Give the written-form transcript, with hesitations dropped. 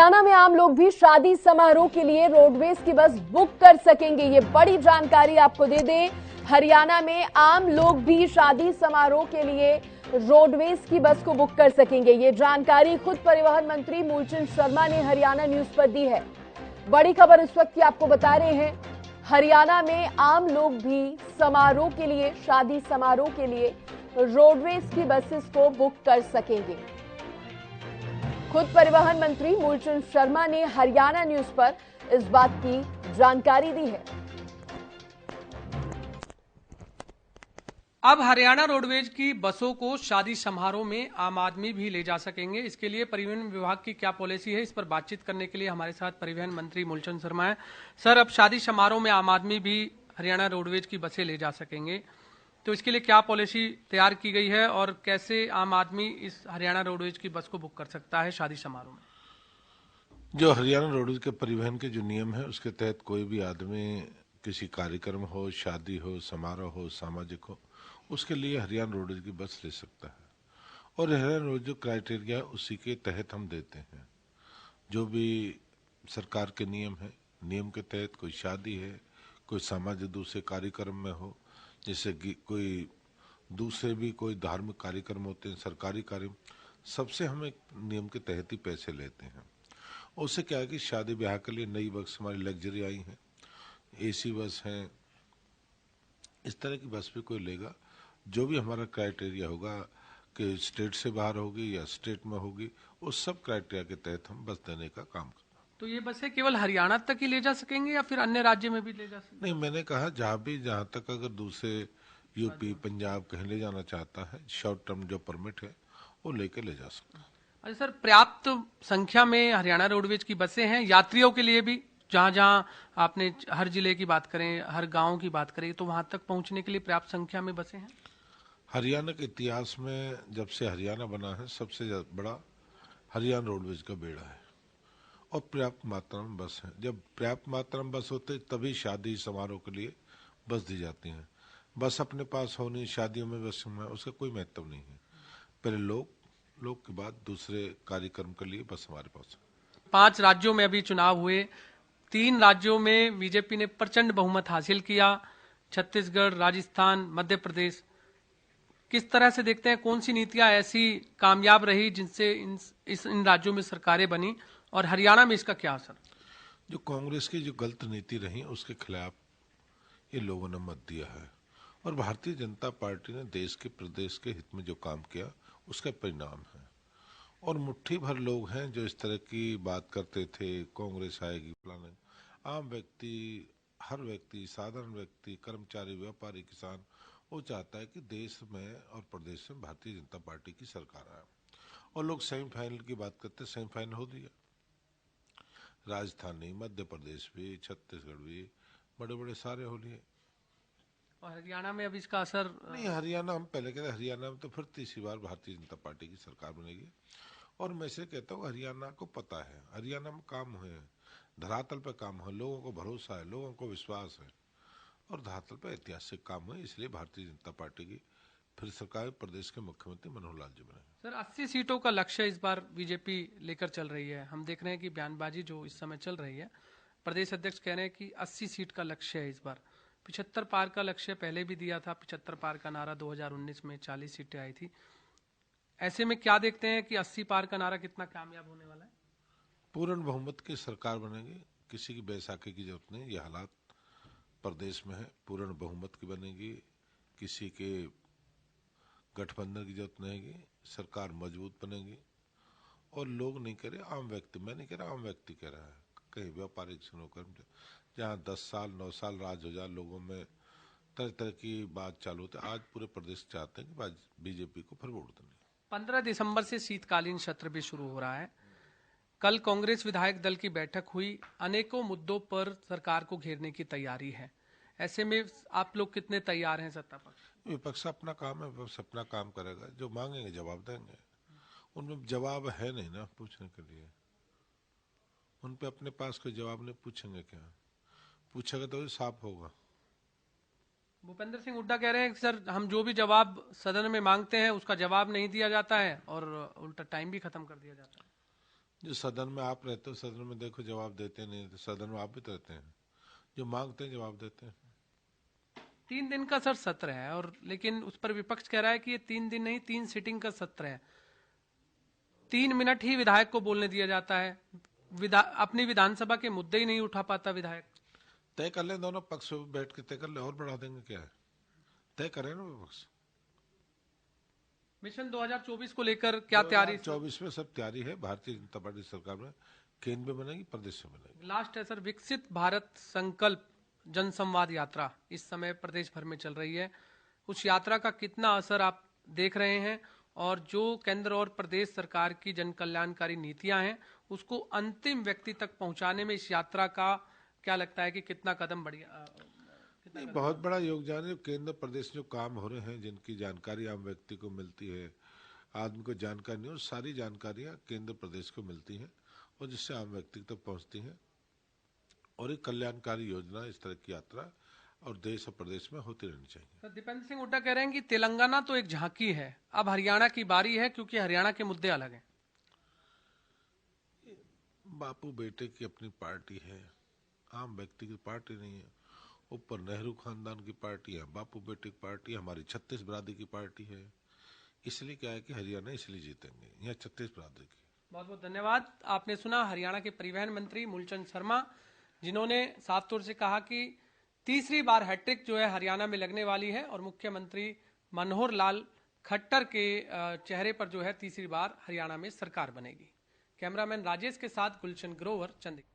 हरियाणा में आम लोग भी शादी समारोह के लिए रोडवेज की बस बुक कर सकेंगे। ये बड़ी जानकारी आपको दे दें, हरियाणा में आम लोग भी शादी समारोह के लिए रोडवेज की बस को बुक कर सकेंगे। ये जानकारी खुद परिवहन मंत्री मूलचंद शर्मा ने हरियाणा न्यूज पर दी है। बड़ी खबर इस वक्त की आपको बता रहे हैं, हरियाणा में आम लोग भी समारोह के लिए, शादी समारोह के लिए रोडवेज की बसेस को बुक कर सकेंगे। खुद परिवहन मंत्री मूलचंद शर्मा ने हरियाणा न्यूज पर इस बात की जानकारी दी है। अब हरियाणा रोडवेज की बसों को शादी समारोह में आम आदमी भी ले जा सकेंगे। इसके लिए परिवहन विभाग की क्या पॉलिसी है, इस पर बातचीत करने के लिए हमारे साथ परिवहन मंत्री मूलचंद शर्मा है। सर, अब शादी समारोह में आम आदमी भी हरियाणा रोडवेज की बसें ले जा सकेंगे, तो इसके लिए क्या पॉलिसी तैयार की गई है और कैसे आम आदमी इस हरियाणा रोडवेज की बस को बुक कर सकता है शादी समारोह में? जो हरियाणा रोडवेज के परिवहन के जो नियम है उसके तहत कोई भी आदमी किसी कार्यक्रम हो, शादी हो, समारोह हो, सामाजिक हो, उसके लिए हरियाणा रोडवेज की बस ले सकता है। और हरियाणा रोडवेज जो क्राइटेरिया है उसी के तहत हम देते हैं। जो भी सरकार के नियम है, नियम के तहत कोई शादी है, कोई सामाजिक दूसरे कार्यक्रम में हो, जैसे कि कोई दूसरे भी कोई धार्मिक कार्यक्रम होते हैं, सरकारी कार्य, सबसे हम एक नियम के तहत ही पैसे लेते हैं। उससे क्या है कि शादी ब्याह के लिए नई बस हमारी लग्जरी आई है, एसी बस हैं, इस तरह की बस भी कोई लेगा। जो भी हमारा क्राइटेरिया होगा कि स्टेट से बाहर होगी या स्टेट में होगी, उस सब क्राइटेरिया के तहत हम बस देने का काम करते हैं। तो ये बसें केवल हरियाणा तक ही ले जा सकेंगे या फिर अन्य राज्य में भी ले जा सकेंगे? नहीं, मैंने कहा जहाँ तक अगर दूसरे यूपी, पंजाब कहीं ले जाना चाहता है, शॉर्ट टर्म जो परमिट है वो लेके ले जा सकता है। अच्छा सर, पर्याप्त संख्या में हरियाणा रोडवेज की बसें हैं यात्रियों के लिए भी? जहां जहां आपने हर जिले की बात करें, हर गांव की बात करें, तो वहां तक पहुंचने के लिए पर्याप्त संख्या में बसें हैं? हरियाणा के इतिहास में जब से हरियाणा बना है, सबसे बड़ा हरियाणा रोडवेज का बेड़ा है और पर्याप्त मात्रा में बस है। जब पर्याप्त मात्रा में बस होते तभी शादी समारोह के लिए बस दी जाती है। बस अपने पास होनी, शादियों में बस में उसका कोई महत्व नहीं है। पहले लोग के बाद दूसरे कार्यक्रम के लिए बस हमारे पास है। 5 राज्यों में अभी चुनाव हुए, 3 राज्यों में बीजेपी ने प्रचंड बहुमत हासिल किया, छत्तीसगढ़, राजस्थान, मध्य प्रदेश। किस तरह से देखते हैं, कौन सी नीतियां ऐसी कामयाब रही जिनसे इन राज्यों में सरकारें बनी और हरियाणा में इसका क्या असर? जो कांग्रेस की जो गलत नीति रही उसके खिलाफ ये लोगों ने मत दिया है और भारतीय जनता पार्टी ने देश के प्रदेश के हित में जो काम किया उसका परिणाम है। और मुट्ठी भर लोग हैं जो इस तरह की बात करते थे, कांग्रेस आएगी फलाने। आम व्यक्ति, हर व्यक्ति, साधारण व्यक्ति, कर्मचारी, व्यापारी, किसान, वो चाहता है कि देश में और प्रदेश में भारतीय जनता पार्टी की सरकार आए। और लोग सेमीफाइनल की बात करते, सेमीफाइनल हो दिया। राजस्थान नहीं, मध्य प्रदेश भी, छत्तीसगढ़ भी, बड़े बड़े सारे हो लिए। और हरियाणा में अब इसका असर नहीं, हरियाणा हम पहले कहते, हरियाणा में तो फिर तीसरी बार भारतीय जनता पार्टी की सरकार बनेगी। और मैं से कहता हूँ हरियाणा को पता है, हरियाणा में काम हुए हैं, धरातल पे काम हुआ, लोगों को भरोसा है, लोगों को विश्वास है और धरातल पे ऐतिहासिक काम हुए, इसलिए भारतीय जनता पार्टी की फिर सरकार, प्रदेश के मुख्यमंत्री मनोहर लाल जी बने। सर, 80 सीटों का लक्ष्य इस बार बीजेपी लेकर चल रही है। हम देख रहे हैं कि बयानबाजी जो इस समय चल रही है, प्रदेश अध्यक्ष कह रहे हैं कि 80 सीट का लक्ष्य है इस बार। 75 पार का लक्ष्य पहले भी दिया था, 75 पार का नारा 2019 में 40 सीटें आई थी। ऐसे में क्या देखते हैं कि 80 पार का नारा कितना कामयाब होने वाला है? पूर्ण बहुमत की सरकार बनेगी, किसी की बैसाखी की जरूरत नहीं। ये हालात प्रदेश में है, पूर्ण बहुमत की बनेगी, किसी के गठबंधन की जरूरत नहीं है, सरकार मजबूत बनेगी। और लोग नहीं कह रहे, आम व्यक्ति, मैं नहीं कह रहा, आम व्यक्ति कह रहा है, कहीं व्यापारिक नौकर, जहाँ 10 साल 9 साल राज हो जाए, लोगों में तरह तरह की बात चालू होती है। आज पूरे प्रदेश चाहते हैं कि बीजेपी को फिर वोट देनी। 15 दिसंबर से शीतकालीन सत्र भी शुरू हो रहा है। कल कांग्रेस विधायक दल की बैठक हुई, अनेकों मुद्दों पर सरकार को घेरने की तैयारी है। ऐसे में आप लोग कितने तैयार हैं सत्ता पक्ष? विपक्ष अपना काम है, विपक्ष अपना काम करेगा, जो मांगेंगे जवाब देंगे। उनमें जवाब है नहीं ना पूछने के लिए, उन पे अपने पास कोई जवाब नहीं, पूछेंगे क्या? पूछेगा तो साफ होगा। भूपेंद्र सिंह हुड्डा कह रहे हैं कि सर, हम जो भी जवाब सदन में मांगते हैं उसका जवाब नहीं दिया जाता है और उल्टा टाइम भी खत्म कर दिया जाता है। जो सदन में आप रहते हो, सदन में देखो जवाब देते नहीं, तो सदन में आप भी तो रहते हैं, जो मांगते हैं जवाब देते हैं। 3 दिन का सर सत्र है, और लेकिन उस पर विपक्ष कह रहा है कि ये 3 दिन नहीं 3 सिटिंग का सत्र है। 3 मिनट ही विधायक को बोलने दिया जाता है, अपनी विधानसभा के मुद्दे ही नहीं उठा पाता विधायक। तय कर लें, दोनों पक्ष बैठ के तय कर ले, और बढ़ा देंगे क्या है, तय करें ना विपक्ष। मिशन 2024 को लेकर क्या तैयारी? 2024 में सब तैयारी है, भारतीय जनता पार्टी सरकार में केंद्र में बनेगी, प्रदेश में बनेगी। लास्ट है सर, विकसित भारत संकल्प जनसंवाद यात्रा इस समय प्रदेश भर में चल रही है। उस यात्रा का कितना असर आप देख रहे हैं, और जो केंद्र और प्रदेश सरकार की जन कल्याणकारी नीतियां हैं उसको अंतिम व्यक्ति तक पहुंचाने में इस यात्रा का क्या लगता है कि कितना कदम बढ़िया? नहीं, बहुत बड़ा योगदान है। केंद्र प्रदेश जो काम हो रहे हैं, जिनकी जानकारी आम व्यक्ति को मिलती है, आदमी को जानकारी नहीं, और सारी जानकारियां केंद्र प्रदेश को मिलती हैं और जिससे आम व्यक्ति तक पहुंचती हैं। और एक कल्याणकारी योजना, इस तरह की यात्रा और देश और प्रदेश में होती रहनी चाहिए। दीपेंद्र सिंह हुड्डा कह रहे हैं कि तेलंगाना तो एक झांकी है, अब हरियाणा की बारी है, क्योंकि हरियाणा के मुद्दे अलग हैं। बापू बेटे की अपनी पार्टी है, आम व्यक्ति की पार्टी नहीं है। ऊपर नेहरू खानदान की पार्टी है, बापू बेटे की पार्टी है, हमारी 36 बरादरी की पार्टी है। इसलिए क्या है कि हरियाणा इसलिए जीतेंगे, यहाँ 36 बरादरी की। बहुत बहुत धन्यवाद। आपने सुना हरियाणा के परिवहन मंत्री मूलचंद शर्मा, जिन्होंने साफ तौर से कहा कि तीसरी बार हैट्रिक जो है हरियाणा में लगने वाली है, और मुख्यमंत्री मनोहर लाल खट्टर के चेहरे पर जो है तीसरी बार हरियाणा में सरकार बनेगी। कैमरामैन राजेश के साथ गुलशन ग्रोवर, चंडीगढ़।